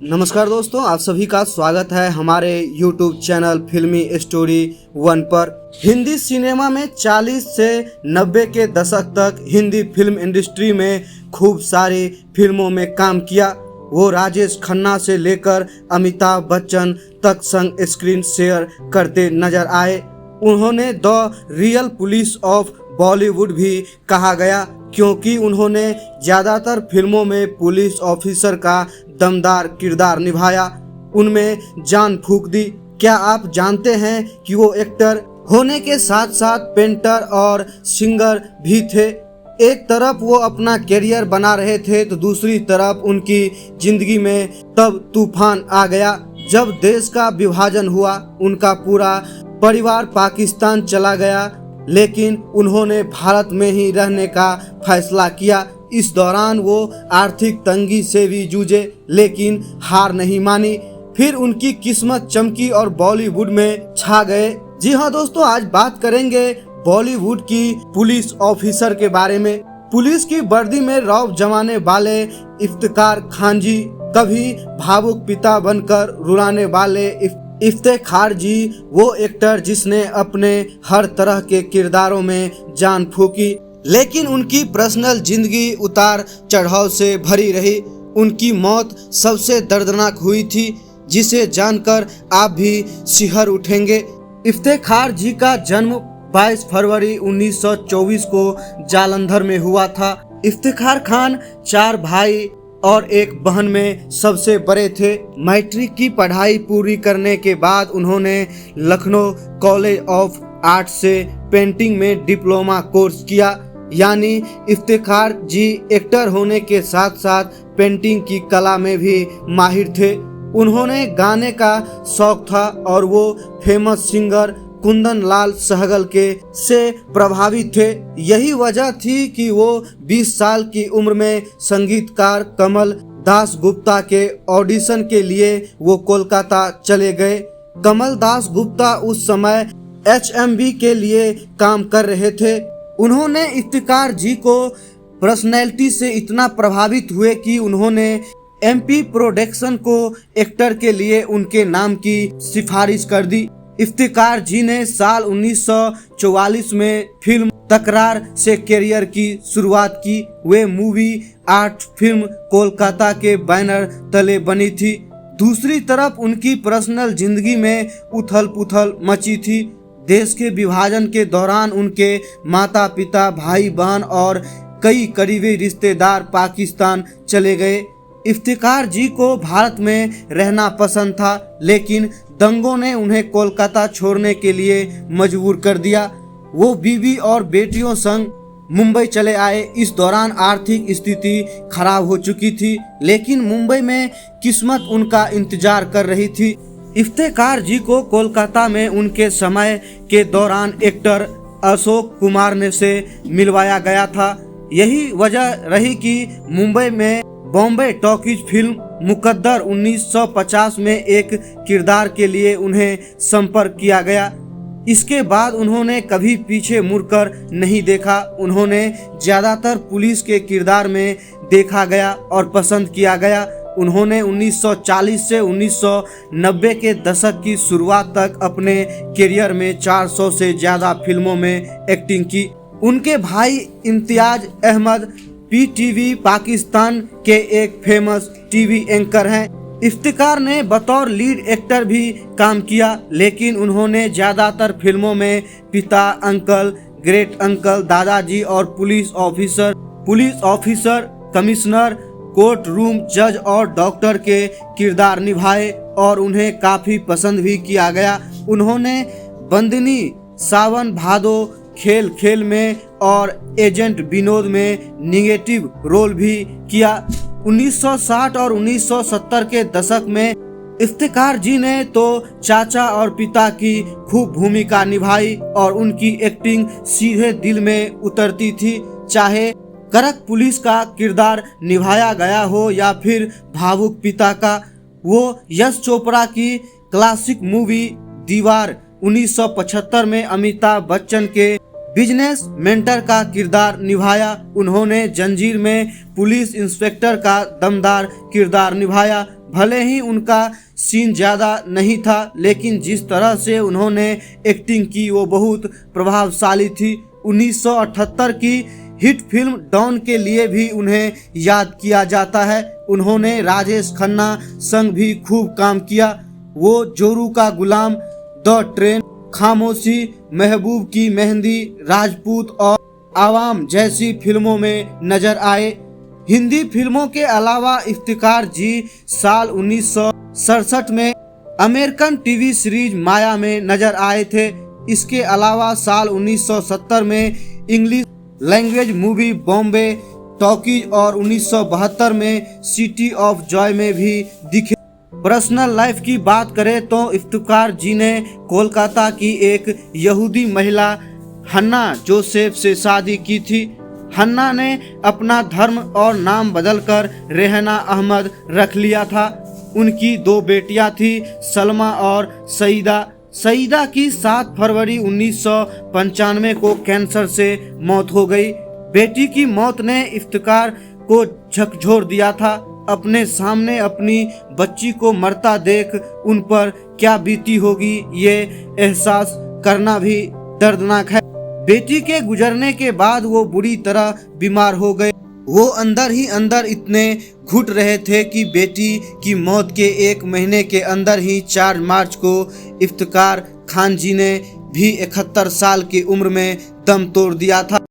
नमस्कार दोस्तों, आप सभी का स्वागत है हमारे YouTube चैनल फिल्मी स्टोरी 1 पर। हिंदी सिनेमा में 40 से 90 के दशक तक हिंदी फिल्म इंडस्ट्री में खूब सारी फिल्मों में काम किया। वो राजेश खन्ना से लेकर अमिताभ बच्चन तक संग स्क्रीन शेयर करते नजर आए। उन्होंने the real police of Bollywood भी कहा गया, क्योंकि उन्होंने ज़्यादातर फिल्मों में पुलिस ऑफिसर का दमदार किरदार निभाया, उनमें जान फूंक दी। क्या आप जानते हैं कि वो एक्टर होने के साथ साथ पेंटर और सिंगर भी थे। एक तरफ वो अपना करियर बना रहे थे तो दूसरी तरफ उनकी जिंदगी में तब तूफान आ गया जब देश का विभाजन हुआ। उनका पूरा परिवार पाकिस्तान चला गया, लेकिन उन्होंने भारत में ही रहने का फैसला किया। इस दौरान वो आर्थिक तंगी से भी जूझे, लेकिन हार नहीं मानी। फिर उनकी किस्मत चमकी और बॉलीवुड में छा गए। जी हाँ दोस्तों, आज बात करेंगे बॉलीवुड की पुलिस ऑफिसर के बारे में। पुलिस की वर्दी में रौब जमाने वाले इफ्तिकार खान जी, कभी भावुक पिता बनकर रुलाने वाले इफ्तिखार जी, वो एक्टर जिसने अपने हर तरह के किरदारों में जान फूंकी, लेकिन उनकी पर्सनल जिंदगी उतार चढ़ाव से भरी रही। उनकी मौत सबसे दर्दनाक हुई थी, जिसे जानकर आप भी सिहर उठेंगे। इफ्तिखार जी का जन्म 22 फरवरी 1924 को जालंधर में हुआ था। इफ्तिखार खान 4 भाई और एक बहन में सबसे बड़े थे। मैट्रिक की पढ़ाई पूरी करने के बाद उन्होंने लखनऊ कॉलेज ऑफ आर्ट से पेंटिंग में डिप्लोमा कोर्स किया। यानी इफ्तिखार जी एक्टर होने के साथ साथ पेंटिंग की कला में भी माहिर थे। उन्होंने गाने का शौक था और वो फेमस सिंगर कुंदन लाल सहगल के से प्रभावित थे। यही वजह थी कि वो 20 साल की उम्र में संगीतकार कमल दास गुप्ता के ऑडिशन के लिए वो कोलकाता चले गए। कमल दास गुप्ता उस समय HMV के लिए काम कर रहे थे। उन्होंने इफ्तिकार जी को पर्सनैलिटी से इतना प्रभावित हुए कि उन्होंने MP प्रोडक्शन को एक्टर के लिए उनके नाम की सिफारिश कर दी। इफ्तिकार जी ने साल 1944 में फिल्म तकरार से करियर की शुरुआत की। वे मूवी आर्ट फिल्म कोलकाता के बैनर तले बनी थी। दूसरी तरफ उनकी पर्सनल जिंदगी में उथल पुथल मची थी। देश के विभाजन के दौरान उनके माता पिता, भाई बहन और कई करीबी रिश्तेदार पाकिस्तान चले गए। इफ्तिकार जी को भारत में रहना पसंद था, लेकिन दंगों ने उन्हें कोलकाता छोड़ने के लिए मजबूर कर दिया। वो बीवी और बेटियों संग मुंबई चले आए। इस दौरान आर्थिक स्थिति खराब हो चुकी थी, लेकिन मुंबई में किस्मत उनका इंतजार कर रही थी। इफ्तिकार जी को कोलकाता में उनके समय के दौरान एक्टर अशोक कुमार ने से मिलवाया गया था। यही वजह रही कि मुंबई में बॉम्बे टॉकीज फिल्म मुकद्दर 1950 में एक किरदार के लिए उन्हें संपर्क किया गया। इसके बाद उन्होंने कभी पीछे मुड़कर नहीं देखा। उन्होंने ज़्यादातर पुलिस के किरदार में देखा गया और पसंद किया गया। उन्होंने 1940 से 1990 के दशक की शुरुआत तक अपने करियर में 400 से ज़्यादा फिल्मों में एक्टिंग की। उनके भाई इम्तियाज अहमद PTV पाकिस्तान के एक फेमस टीवी एंकर हैं। इफ्तिकार ने बतौर लीड एक्टर भी काम किया, लेकिन उन्होंने ज़्यादातर फिल्मों में पिता, अंकल, ग्रेट अंकल, दादाजी और police officer, commissioner, court room जज और डॉक्टर के किरदार निभाए और उन्हें काफ़ी पसंद भी किया गया। उन्होंने बंदिनी, सावन भादो, खेल खेल में और एजेंट विनोद में निगेटिव रोल भी किया। 1960 और 1970 के दशक में इफ्तिकार जी ने तो चाचा और पिता की खूब भूमिका निभाई और उनकी एक्टिंग सीधे दिल में उतरती थी। चाहे कड़क पुलिस का किरदार निभाया गया हो या फिर भावुक पिता का। वो यश चोपड़ा की क्लासिक मूवी दीवार 1975 में अमिताभ बच्चन के बिजनेस मेंटर का किरदार निभाया। उन्होंने जंजीर में पुलिस इंस्पेक्टर का दमदार किरदार निभाया। भले ही उनका सीन ज़्यादा नहीं था, लेकिन जिस तरह से उन्होंने एक्टिंग की वो बहुत प्रभावशाली थी। 1978 की हिट फिल्म डॉन के लिए भी उन्हें याद किया जाता है। उन्होंने राजेश खन्ना संग भी खूब काम किया। वो जोरू का गुलाम, द ट्रेन, खामोशी, महबूब की मेहंदी, राजपूत और आवाम जैसी फिल्मों में नजर आए। हिंदी फिल्मों के अलावा इफ्तिकार जी साल 1967 में अमेरिकन टीवी सीरीज माया में नजर आए थे। इसके अलावा साल 1970 में English language movie Bombay talkies और 1972 में सिटी ऑफ जॉय में भी दिखे। पर्सनल लाइफ की बात करें तो इफ्तिकार जी ने कोलकाता की एक यहूदी महिला हन्ना जोसेफ से शादी की थी। हन्ना ने अपना धर्म और नाम बदलकर रेहना अहमद रख लिया था। उनकी 2 बेटियां थी, सलमा और सईदा। सईदा की 7 फरवरी 1995 को कैंसर से मौत हो गई। बेटी की मौत ने इफ्तिकार को झकझोर दिया था। अपने सामने अपनी बच्ची को मरता देख उन पर क्या बीती होगी, ये एहसास करना भी दर्दनाक है। बेटी के गुजरने के बाद वो बुरी तरह बीमार हो गए। वो अंदर ही अंदर इतने घुट रहे थे कि बेटी की मौत के 1 महीने के अंदर ही 4 मार्च को इफ्तिकार खान जी ने भी 71 साल की उम्र में दम तोड़ दिया था।